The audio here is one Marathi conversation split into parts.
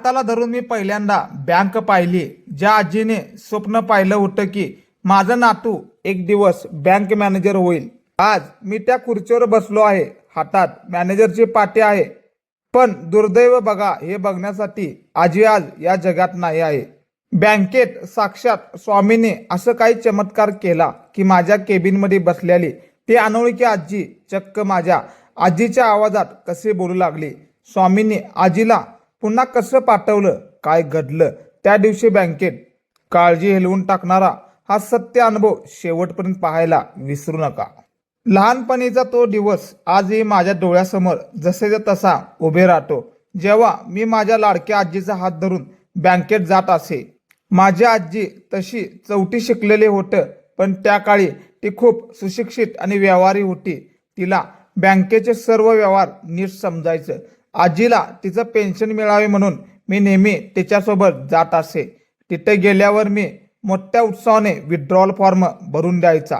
हाताला धरून मी पहिल्यांदा बँक पाहिली. ज्या आजीने स्वप्न पाहिलं होतं की माझं नातू एक दिवस बँक मॅनेजर होईल, आज मी त्या खुर्चीवर बसलो आहे. हातात मॅनेजरची पाटी आहे. पण दुर्दैव बघा, हे बघण्यासाठी आजी आज या जगात नाही आहे. बँकेत साक्षात स्वामीने असं काही चमत्कार केला की माझ्या केबिनमध्ये बसलेली ती अनोळखी आजी चक्क माझ्या आजीच्या आवाजात कसे बोलू लागली. स्वामींनी आजीला पुन्हा कसं पाठवलं, काय घडलं त्या दिवशी बँकेत, काळजी हेलवून टाकणारा हा सत्य अनुभव शेवटपर्यंत पाहायला विसरू नका. लहानपणीचा तो दिवस आजही माझ्या डोळ्यासमोर जसेच्या तसा उभे राहतो, जेव्हा मी माझ्या लाडक्या आजीचा हात धरून बँकेत जात असे. माझी आजी तशी चौथी शिकलेली होतं, पण त्या काळी ती खूप सुशिक्षित आणि व्यवहारी होती. तिला बँकेचे सर्व व्यवहार नीट समजायचं. आजीला तिचं पेन्शन मिळावे म्हणून मी नेहमी तिच्यासोबत जात असे. तिथे गेल्यावर मी मोठ्या उत्साहाने विड्रॉल फॉर्म भरून द्यायचा.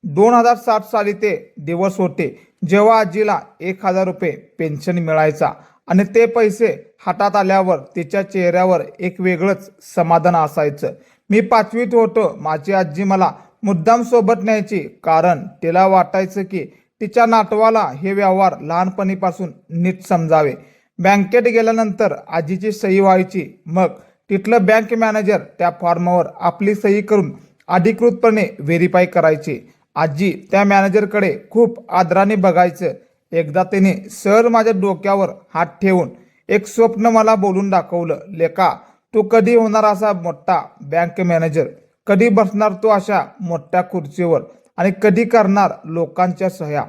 2007 साली ते दिवस होते जेव्हा आजीला 1000 रुपये पेन्शन मिळायचा आणि ते पैसे हातात आल्यावर तिच्या चेहऱ्यावर एक वेगळंच समाधान असायचं. मी 5वीत होतो. माझी आजी मला मुद्दाम सोबत न्यायची, कारण तिला वाटायचं की तिच्या नातवाला हे व्यवहार लहानपणीपासून नीट समजावे. बँकेत गेल्यानंतर आजीची सही व्हायची. मग तिथलं बँक मॅनेजर त्या फॉर्मवर आपली सही करून अधिकृतपणे व्हेरीफाय करायचे. आजी त्या मॅनेजरकडे खूप आदराने बघायचं. एकदा तिने सर माझ्या डोक्यावर हात ठेवून एक स्वप्न मला बोलून दाखवलं. लेका, तू कधी होणार असा मोठा बँक मॅनेजर? कधी बसणार तू अशा मोठ्या खुर्चीवर आणि कधी करणार लोकांच्या सह्या?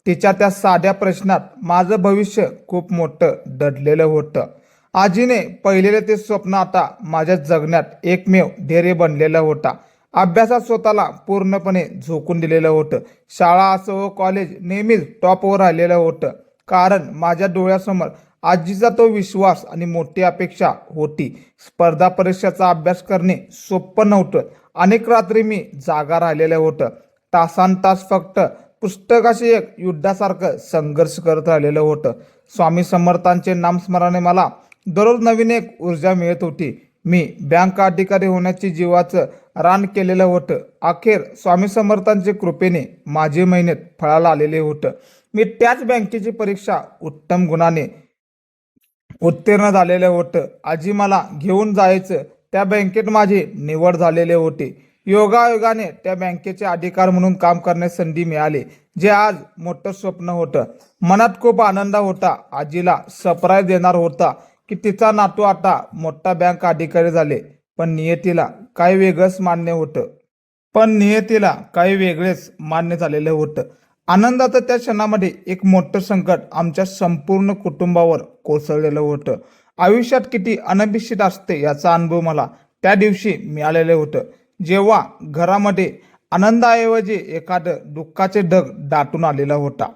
तिच्या त्या साध्या प्रश्नात माझं भविष्य खूप मोठं दडलेलं होतं. आजीने पाहिलेलं ते स्वप्न आता माझ्या जगण्यात एकमेव ध्येय बनलेलं होता. अभ्यासात स्वतःला पूर्णपणे झोकून दिलेलं होतं. शाळा असो कॉलेज नेहमीच टॉपवर राहिलेलं होतं, कारण माझ्या डोळ्यासमोर आजीचा तो विश्वास आणि मोठी अपेक्षा होती. स्पर्धा परीक्षेचा अभ्यास करणे सोपं नव्हतं. अनेक रात्री मी जागा राहिलेलं होतं. तासांतास फक्त पुस्तकाशी एक युद्धासारखं संघर्ष करत राहिलेलं होतं. स्वामी समर्थांचे नामस्मरणाने मला दररोज नवीन एक ऊर्जा मिळत होती. मी बँक अधिकारी होण्याची जीवाचं रान केलेलं होतं. अखेर स्वामी समर्थांच्या कृपेने माझी मेहनत फळाला आलेले होतं. मी त्याच बँकेची परीक्षा उत्तम गुणाने उत्तीर्ण झालेलं होतं. आजी मला घेऊन जायचं त्या बँकेत माझी निवड झालेली होती. योगायोगाने त्या बँकेचे अधिकारी म्हणून काम करण्याची संधी मिळाली, जे आज मोठं स्वप्न होतं. मनात खूप आनंद होता. आजीला सरप्राईज देणार होता की तिचा नातू आता मोठा बँक अधिकारी झाले. पण नियतीला काही वेगळंच मान्य झालेलं होतं. आनंदाचं त्या क्षणामध्ये एक मोठं संकट आमच्या संपूर्ण कुटुंबावर कोसळलेलं होतं. आयुष्यात किती अनपेक्षित असते याचा अनुभव मला त्या दिवशी मिळालेलं होतं, जेव्हा घरामध्ये आनंदाऐवजी एखादं दुःखाचे ढग दाटून आलेला होता.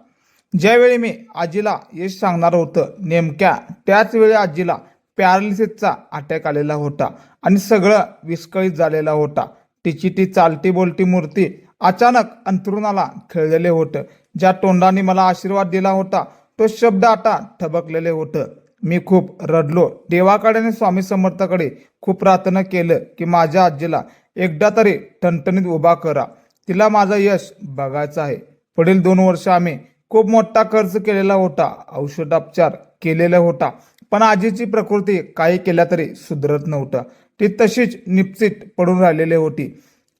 ज्यावेळी मी आजीला यश सांगणार होतं, नेमक्या त्याच वेळी आजीला पॅरालिसिसचा अटॅक आलेला होता आणि सगळं विस्कळीत झालेला होता. तिची ती चालती बोलती मूर्ती अचानक अंथरुणाला खेळलेले होतं. ज्या तोंडाने मला आशीर्वाद दिला होता तो शब्द आता ठबकलेले होतं. मी खूप रडलो. देवाकडे आणि स्वामी समर्थाकडे खूप प्रार्थना केलं की माझ्या आजीला एकदा तरी ठणठणीत उभा करा. तिला माझं यश बघायचं आहे. पुढील 2 वर्ष आम्ही खूप मोठा खर्च केलेला होता, औषधोपचार केलेला होता, पण आजीची प्रकृती काही केल्या तरी सुधरत नव्हतं. ती तशीच निपचित पडून राहिलेली होती.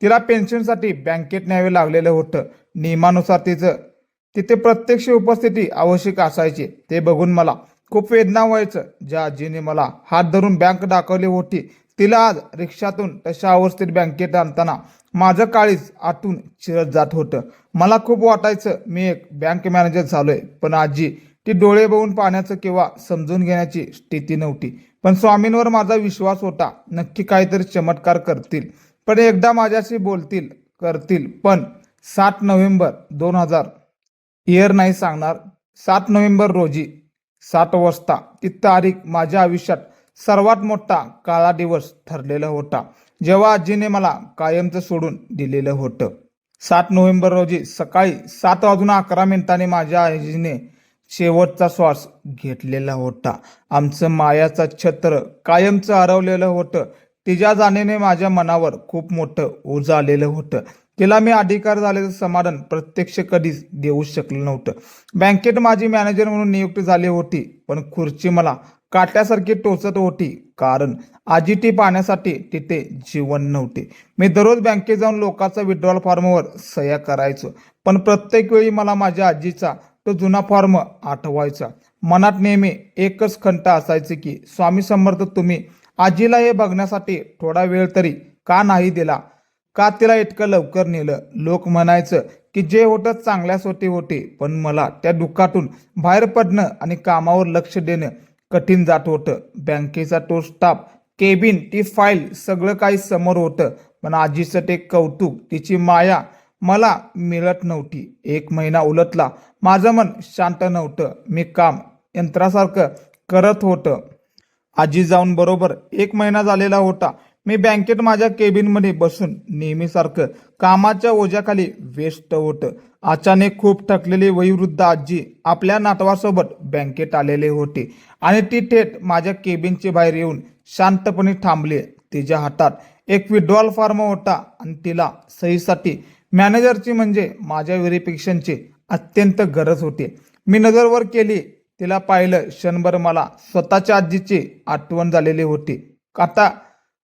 तिला पेन्शनसाठी बँकेत न्यावे लागलेलं होतं. नियमानुसार तिथे प्रत्यक्ष उपस्थिती आवश्यक असायची. ते बघून मला खूप वेदना व्हायचं. ज्या आजीने मला हात धरून बँक दाखवली होती, तिला आज रिक्षातून तशा अवस्थेत बँकेत आणताना माझं काळीज आतून चिरत जात होतं. मला खूप वाटायचं मी एक बँक मॅनेजर झालोय, पण आजी ती डोळे बघून पाहण्याचं किंवा समजून घेण्याची स्थिती नव्हती. पण स्वामींवर माझा विश्वास होता. नक्की काहीतरी चमत्कार करतील, पण एकदा माझ्याशी बोलतील, करतील. पण 7 नोव्हेंबर 2000 इयर नाही सांगणार, 7 नोव्हेंबर रोजी 7 वाजता ती तारीख माझ्या आयुष्यात सर्वात मोठा काळा दिवस ठरलेला होता, जेव्हा आजीने मला कायमचं सोडून दिलेलं होतं. 7 नोव्हेंबर रोजी सकाळी 7:11 माझ्या आजीने शेवटचा श्वास घेतलेला होता. आमचं मायाचं छत्र कायमचं हरवलेलं होतं. तिच्या जाणीने माझ्या मनावर खूप मोठं ओझं आलेलं होतं. तिला मी अधिकार झालेलं समाधान प्रत्यक्ष कधीच देऊ शकलं नव्हतं. बँकेत माझी मॅनेजर म्हणून नियुक्ती झाली होती, पण खुर्ची मला काट्यासारखी टोचत होती, कारण आजी ती पाहण्यासाठी तिथे जीवन नव्हते. मी दररोज बँकेत जाऊन लोकांचा विड्रॉल फॉर्मवर सह्या करायचो, पण प्रत्येक वेळी मला माझ्या आजीचा तो जुना फॉर्म आठवायचा. मनात नेहमी एकच खंत असायची की स्वामी समर्थ, तुम्ही आजीला हे बघण्यासाठी थोडा वेळ तरी का नाही दिला? का तिला इतकं लवकर नेलं? लोक म्हणायचं की जे होतं चांगल्यासाठी होते, पण मला त्या दुःखातून बाहेर पडणं आणि कामावर लक्ष देणं कठीण जात होतं. बँकेचा तो स्टाफ, केबिन, ती फाईल, सगळं काही समोर होतं, पण आजीचं ते कौतुक, तिची माया मला मिळत नव्हती. 1 महिना उलटला. माझं मन शांत नव्हतं. मी काम यंत्रासारखं करत होतं. आजी जाऊन बरोबर 1 महिना झालेला होता. मी बँकेत माझ्या केबिनमध्ये बसून नेहमीसारखं कामाच्या ओझ्याखाली व्यस्त होतं. अचानक खूप थकलेली वयोवृद्ध आजी आपल्या नातवासोबत बँकेत आलेले होते आणि ती थेट माझ्या केबिनच्या बाहेर येऊन शांतपणे थांबली. तिच्या हातात एक विड्रॉल फॉर्म होता आणि तिला सहीसाठी मॅनेजरची म्हणजे माझ्या व्हेरिफिकेशनची अत्यंत गरज होती. मी नजरवर केली, तिला पाहिलं. क्षणभर मला स्वतःच्या आजीची आठवण झालेली होती. आता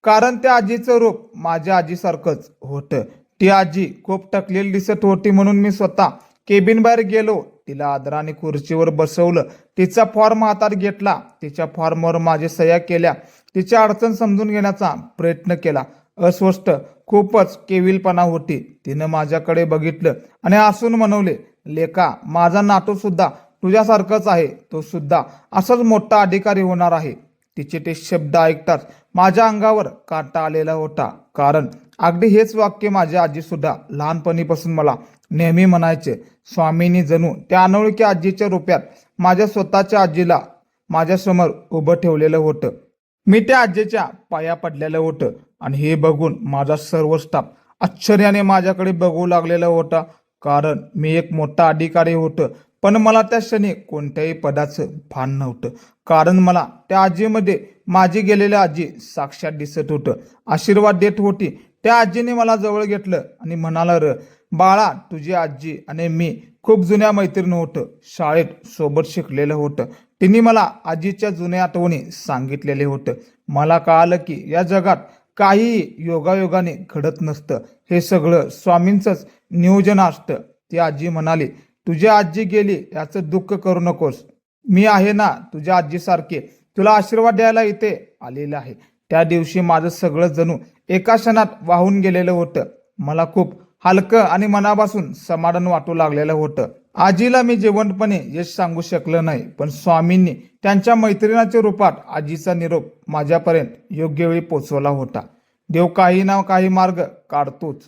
कारण त्या आजीचं रूप माझ्या आजीसारखंच होतं. ती आजी खूप थकलेली दिसत होती, म्हणून मी स्वतः केबिन बाहेर गेलो. तिला आदराने खुर्चीवर बसवलं. तिचा फॉर्म हातात घेतला. तिच्या फॉर्मवर माझ्या सह्या केल्या. तिची अडचण समजून घेण्याचा प्रयत्न केला. अस्वस्थ, खूपच केविलपणा होती. तिनं माझ्याकडे बघितलं आणि हसून म्हणवले, लेका, माझा नातू सुद्धा तुझ्यासारखंच आहे. तो सुद्धा असाच मोठा अधिकारी होणार आहे. तिचे ते शब्द ऐकताच माझ्या अंगावर काटा आलेला होता, कारण अगदी हेच वाक्य माझ्या आजी सुद्धा लहानपणीपासून मला नेहमी म्हणायचे. स्वामींनी जणू त्या अनोळखी आजीच्या रूपात माझ्या स्वतःच्या आजीला माझ्यासमोर उभं ठेवलेलं होतं. मी त्या आजीच्या पाया पडलेलं होतं आणि हे बघून माझा सर्व स्टाफ आश्चर्याने माझ्याकडे बघू लागलेला होता, कारण मी एक मोठा अधिकारी होतो. पण मला त्या क्षणी कोणत्याही पदाचं भान नव्हतं, कारण मला त्या आजीमध्ये माझी गेलेली आजी साक्षात दिसत होतं. आशीर्वाद देत होती. त्या आजीने मला जवळ घेतलं आणि म्हणाला, र बाळा, तुझी आजी आणि मी खूप जुन्या मैत्रीण होतं. शाळेत सोबत शिकलेलं होतं. तिने मला आजीच्या जुन्या आठवणी सांगितलेले होतं. मला कळालं की या जगात काहीही योगायोगाने घडत नसतं. हे सगळं स्वामींचंच नियोजन असतं. ती आजी म्हणाली, तुझी आजी गेली याचं दुःख करू नकोस. मी आहे ना तुझ्या आजीसारखे, तुला आशीर्वाद द्यायला इथे आलेलं आहे. त्या दिवशी माझं सगळं जणू एका क्षणात वाहून गेलेलं होतं. मला खूप हलकं आणि मनापासून समाधान वाटू लागलेलं होतं. आजीला मी जिवंतपणे यश सांगू शकलं नाही, पण स्वामींनी त्यांच्या मैत्रिणाच्या रूपात आजीचा निरोप माझ्यापर्यंत योग्य वेळी पोचवला होता. देव काही ना काही मार्ग काढतोच.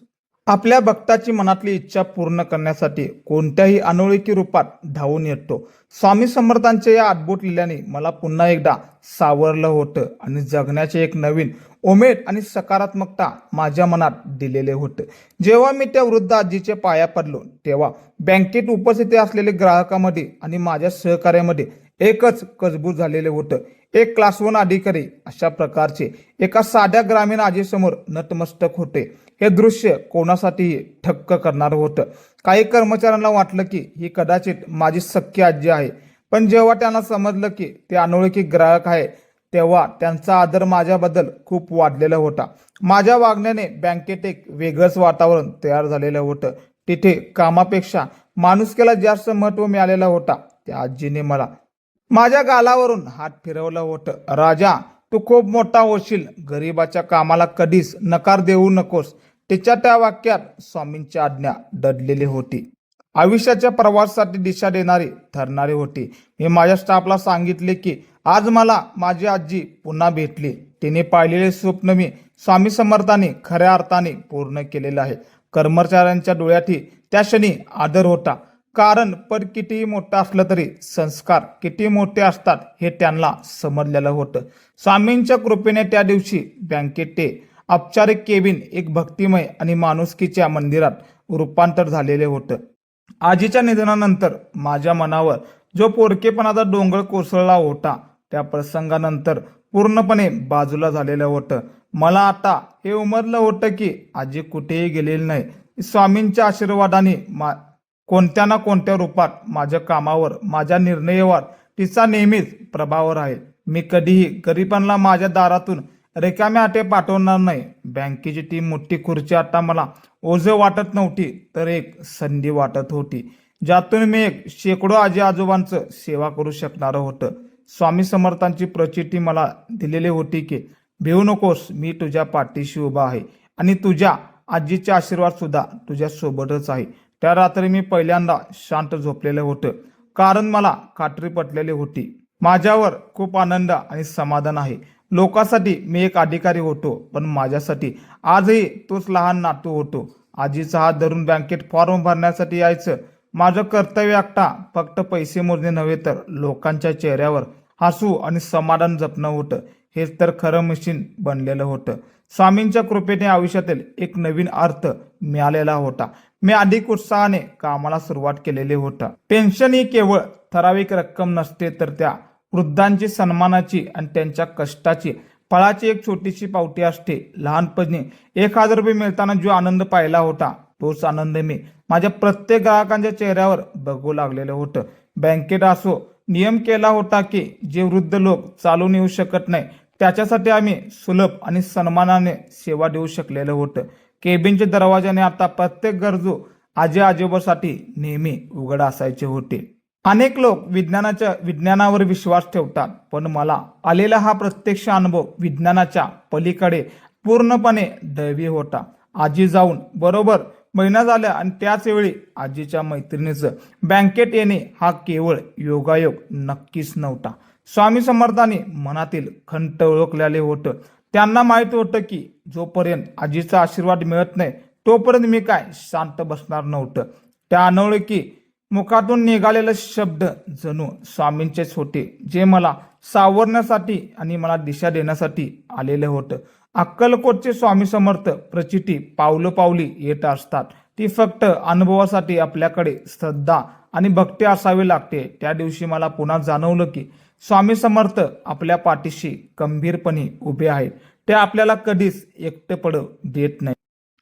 आपल्या भक्ताची मनातली इच्छा पूर्ण करण्यासाठी कोणत्याही अनोळखी रूपात धावून येतो. स्वामी समर्थांच्या या अद्भुत लीलांनी मला पुन्हा एकदा सावरलं होतं आणि जगण्याचे एक नवीन उमेद आणि सकारात्मकता माझ्या मनात दिलेले होते. जेव्हा मी त्या वृद्ध आजीच्या पाया पडलो, तेव्हा बँकेत उपस्थित असलेले ग्राहकांमध्ये आणि माझ्या सहकार्यामध्ये एकच कुजबूज झालेले होतं. एक क्लास 1 अधिकारी अशा प्रकारचे एका साध्या ग्रामीण आजीसमोर नतमस्तक होते. हे दृश्य कोणासाठीही थक्क करणार होतं. काही कर्मचाऱ्यांना वाटलं की ही कदाचित माझी सख्खी आजी आहे, पण जेव्हा त्यांना समजलं की ते अनोळखी ग्राहक आहे, तेव्हा त्यांचा आदर माझ्याबद्दल खूप वाढलेला होता. माझ्या वागण्याने बँकेत एक वेगळंच वातावरण तयार झालेलं होतं. तिथे कामापेक्षा माणुसकीला जास्त महत्त्व मिळालेलं होता. त्या आजीने मला माझ्या गालावरून हात फिरवलं होतं. राजा, तू खूप मोठा होशील. गरिबाच्या कामाला कधीच नकार देऊ नकोस. तिच्या त्या वाक्यात स्वामींची आज्ञा दडलेली होती. आयुष्याच्या प्रवासासाठी दिशा देणारी ठरणारी होती. मी माझ्या स्टाफला सांगितले की आज मला माझी आजी पुन्हा भेटली. तिने पाहिलेले स्वप्न मी स्वामी समर्थांनी खऱ्या अर्थाने पूर्ण केलेलं आहे. कर्मचाऱ्यांच्या डोळ्यातही त्या क्षणी आदर होता, कारण पद कितीही मोठं असलं तरी संस्कार किती मोठे असतात हे त्यांना समजलेलं होतं. स्वामींच्या कृपेने त्या दिवशी बँकेत ते औपचारिक केबिन एक भक्तिमय आणि माणुसकीच्या मंदिरात रूपांतर झालेले होतं. आजीच्या निधनानंतर माझ्या मनावर जो पोरकेपणाचा डोंगर कोसळला होता त्या प्रसंगानंतर पूर्णपणे बाजूला झालेलं होतं. मला आता हे उमरलं होतं की आजी कुठेही गेलेली नाही. स्वामींच्या आशीर्वादाने कोणत्या ना कोणत्या रूपात माझ्या कामावर, माझ्या निर्णयावर तिचा नेहमीच प्रभाव राहील. मी कधीही गरिबांना माझ्या दारातून रिकाम्या हाते पाठवणार नाही. बँकेची ती मोठी खुर्ची आता मला ओझं वाटत नव्हती, तर एक संधी वाटत होती, ज्यातून मी एक शेकडो आजी आजोबांचं सेवा करू शकणार होतं. स्वामी समर्थांची प्रचिती मला दिलेली होती की भिवू नकोस, मी तुझ्या पाठीशी उभा आहे आणि तुझ्या आजीचे आशीर्वाद सुद्धा तुझ्या सोबतच आहे. त्या रात्री मी पहिल्यांदा शांत झोपलेलं होतं, कारण मला खात्री पटलेली होती माझ्यावर खूप आनंद आणि समाधान आहे. लोकांसाठी मी एक अधिकारी होतो, पण माझ्यासाठी आजही तोच लहान नातू होतो. आजीचा हात धरून बँकेत फॉर्म भरण्यासाठी यायचं. माझं कर्तव्य एकटा फक्त पैसे मोजणे नव्हे, तर लोकांच्या चेहऱ्यावर हसू आणि समाधान जपणं होतं. हेच तर खरं मशीन बनलेलं होतं. स्वामींच्या कृपेने आयुष्यातील एक नवीन अर्थ मिळालेला होता. मी अधिक उत्साहाने कामाला सुरुवात केलेली होता. पेन्शन ही केवळ ठराविक रक्कम नसते, तर त्या वृद्धांची, सन्मानाची आणि त्यांच्या कष्टाची फळाची एक छोटीशी पावती असते. लहानपणी 1,000 रुपये मिळताना जो आनंद पाहिला होता, तोच आनंद मी माझ्या प्रत्येक ग्राहकांच्या चेहऱ्यावर बघू लागलेलं होतं. बँकेत असो नियम केला होता की जे वृद्ध लोक चालून येऊ शकत नाही, त्याच्यासाठी आम्ही सुलभ आणि सन्मानाने सेवा देऊ शकलेलं होतं. केबिनचे दरवाजाने आता प्रत्येक गरजू आजी आजोबासाठी नेहमी उघड असायचे होते. अनेक लोक विज्ञानावर विश्वास ठेवतात, पण मला आलेला हा प्रत्यक्ष अनुभव विज्ञानाच्या पलीकडे पूर्णपणे दैवी होता. आजी जाऊन बरोबर महिना झाला आणि त्याच वेळी आजीच्या मैत्रिणीचं बँकेत येणे हा केवळ योगायोग नक्कीच नव्हता. स्वामी समर्थांनी मनातील खंत ओळखलेले होतं. त्यांना माहित होतं की जोपर्यंत आजीचा आशीर्वाद मिळत नाही, तोपर्यंत मी काय शांत बसणार नव्हतं. त्या अनोळखी मुखातून निघालेले शब्द जणू स्वामींचेच होते, जे मला सावरण्यासाठी आणि मला दिशा देण्यासाठी आलेलं होतं. अक्कलकोटचे स्वामी समर्थ प्रचिती पावलोपावली येत असतात. ती फक्त अनुभवासाठी आपल्याकडे श्रद्धा आणि भक्ती असावी लागते. त्या दिवशी मला पुन्हा जाणवलं की स्वामी समर्थ आपल्या पाठीशी गंभीरपणे उभे आहेत. ते आपल्याला कधीच एकटे पडू देत नाही.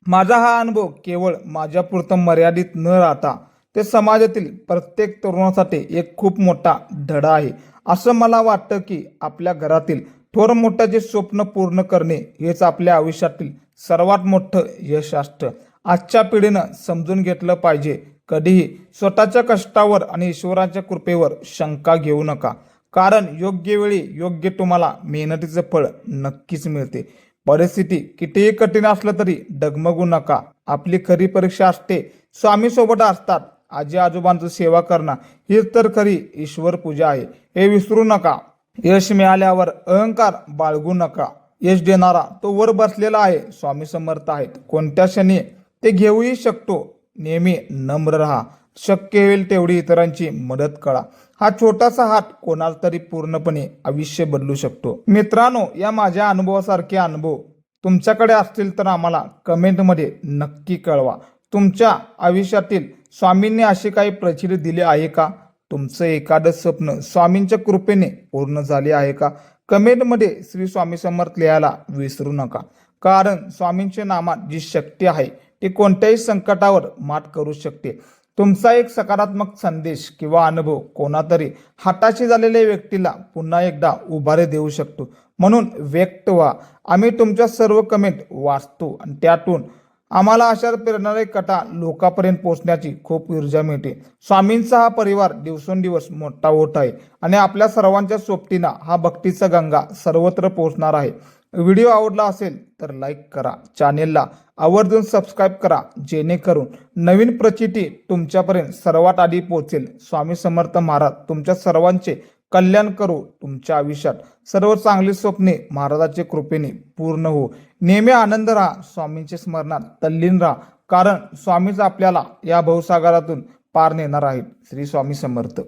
माझा हा अनुभव केवळ माझ्यापुरतं मर्यादित न राहता ते समाजातील प्रत्येक तरुणासाठी एक खूप मोठा धडा आहे. असं मला वाटतं की आपल्या घरातील थोर मोठ्याचे स्वप्न पूर्ण करणे हेच आपल्या आयुष्यातील सर्वात मोठं यश असतं. आजच्या पिढीनं समजून घेतलं पाहिजे, कधीही स्वतःच्या कष्टावर आणि ईश्वराच्या कृपेवर शंका घेऊ नका, कारण योग्य वेळी योग्य तुम्हाला मेहनतीचं फळ नक्कीच मिळते. परिस्थिती कितीही कठीण असलं तरी डगमगू नका. आपली खरी परीक्षा असते स्वामी सोबत असतात. आजी आजोबांची सेवा करणं हीच तर खरी ईश्वर पूजा आहे, हे विसरू नका. यश मिळाल्यावर अहंकार बाळगू नका. यश देणारा तो वर बसलेला आहे, स्वामी समर्थ आहेत. कोणत्या क्षणी ते घेऊही शकतो. नेहमी नम्र राहा. शक्य होईल तेवढी इतरांची मदत करा. हा छोटासा हात कोणाला तरी पूर्णपणे आयुष्य बदलू शकतो. मित्रांनो, या माझ्या अनुभवासारखे अनुभव तुमच्याकडे असतील तर आम्हाला कमेंटमध्ये नक्की कळवा. तुमच्या आयुष्यातील स्वामींनी अशी काही प्रचिती दिली आहे का? तुमचं एखादं स्वप्न स्वामींच्या कृपेने पूर्ण झाले आहे का? कमेंटमध्ये श्री स्वामी समर्थ लिहायला विसरू नका, कारण स्वामींच्या नामात जी शक्ती आहे ती कोणत्याही संकटावर मात करू शकते. तुमचा एक सकारात्मक संदेश किंवा अनुभव कोणातरी हताशी झालेल्या व्यक्तीला पुन्हा एकदा उभारे देऊ शकतो. म्हणून व्यक्त व्हा. आम्ही तुमच्या सर्व कमेंट वाचतो आणि त्यातून आम्हाला अशा प्रेरणादायी कथा लोकांपर्यंत पोहोचण्याची खूप ऊर्जा मिळते. स्वामींचा हा परिवार दिवसेंदिवस मोठा होत आहे आणि आपल्या सर्वांच्या सोबतीनं हा भक्तीचा गंगा सर्वत्र पोहोचणार आहे. व्हिडिओ आवडला असेल तर लाईक करा, चॅनेलला आवर्जून सबस्क्राईब करा, जेणेकरून नवीन प्रचिती तुमच्यापर्यंत सर्वात आधी पोहोचेल. स्वामी समर्थ महाराज तुमच्या सर्वांचे कल्याण करू. तुमच्या आयुष्यात सर्व चांगली स्वप्ने महाराजाच्या कृपेने पूर्ण हो. नेहमी आनंद राहा. स्वामींच्या स्मरणात तल्लीन राहा, कारण स्वामीच आपल्याला या भवसागरातून पार नेणार आहेत. श्री स्वामी समर्थ.